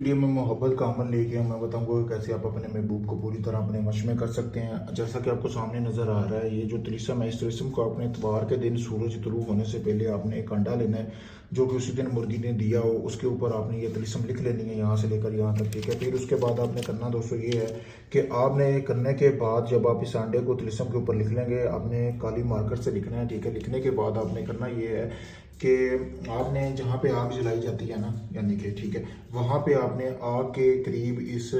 Video में मोहब्बत का अमल लेके मैं बताऊंगा कि कैसे आप अपने महबूब को पूरी तरह अपने वश में कर सकते हैं। जैसा कि आपको सामने नज़र आ रहा है, ये जो तिलिस्म है, इस तिलिस्म को अपने इतवार के दिन सूरज तुलू होने से पहले आपने एक अंडा लेना है जो कि उसी दिन मुर्गी ने दिया हो। उसके ऊपर आपने ये तिलिस्म लिख लेनी है यहाँ से लेकर यहाँ तक, ठीक है। फिर उसके बाद आपने करना दोस्तों ये है कि आपने करने के बाद जब आप इस अंडे को तिलिस्म के ऊपर लिख लेंगे, आपने काली मार्कर से लिखना है, ठीक है। लिखने के बाद आपने करना ये है कि आपने जहाँ पे आग जलाई जाती है ना, यानी कि ठीक है, वहाँ पे आपने आग के करीब इस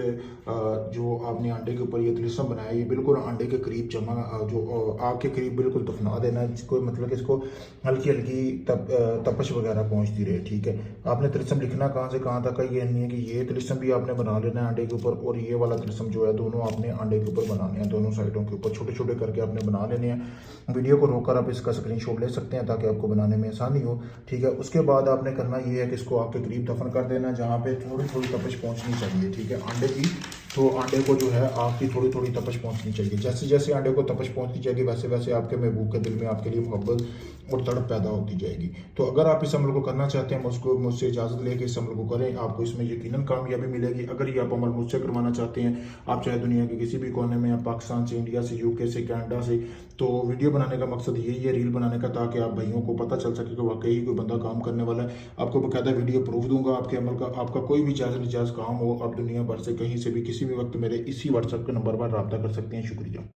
जो आपने अंडे के ऊपर ये तिलिस्म बनाया, ये बिल्कुल अंडे के करीब जो आग के करीब बिल्कुल दफना देना, जिसको मतलब कि इसको हल्की हल्की तपश वगैरह पहुँचती रहे, ठीक है। आपने तिलिस्म लिखना कहाँ से कहाँ तक है, ये नहीं है कि ये तिलिस्म भी आपने बना लेना है अंडे के ऊपर, और ये वाला तिलिस्म जो है दोनों आपने अंडे के ऊपर बनाने हैं, दोनों साइडों के ऊपर छोटे छोटे करके आपने बना लेने हैं। वीडियो को रोककर आप इसका स्क्रीनशॉट ले सकते हैं ताकि आपको बनाने में आसानी हो, ठीक है। उसके बाद आपने करना ये है कि इसको आग के करीब दफन कर देना जहाँ पे थोड़ी थोड़ी तपश पहुँचनी चाहिए, ठीक है, अंडे की। तो अंडे को जो है आग की थोड़ी थोड़ी तपश पहुँचनी चाहिए। जैसे जैसे अंडे को तपश पहुँचती जाएगी वैसे वैसे आपके महबूब के दिल में आपके लिए मोहब्बत और तड़प पैदा होती जाएगी। तो अगर आप इस अमल को करना चाहते हैं, मुझसे इजाज़त लेके इस अमल को करें, आपको इसमें यकीनन कामयाबी मिलेगी। अगर ये आप अमल मुझसे करवाना चाहते हैं, आप चाहे दुनिया के किसी भी कोने में, आप पाकिस्तान से, इंडिया से, यूके से, कनाडा से, तो वीडियो बनाने का मकसद यही है, रील बनाने का, ताकि आप भाइयों को पता चल सके कि वाकई कोई बंदा काम करने वाला है। आपको बाकायदा वीडियो प्रूफ दूंगा आपके अमल का। आपका कोई भी जायज़ निजायज़ काम हो, आप दुनिया भर से कहीं से भी किसी भी वक्त मेरे इसी व्हाट्सएप के नंबर पर रब्ता कर सकते हैं। शुक्रिया।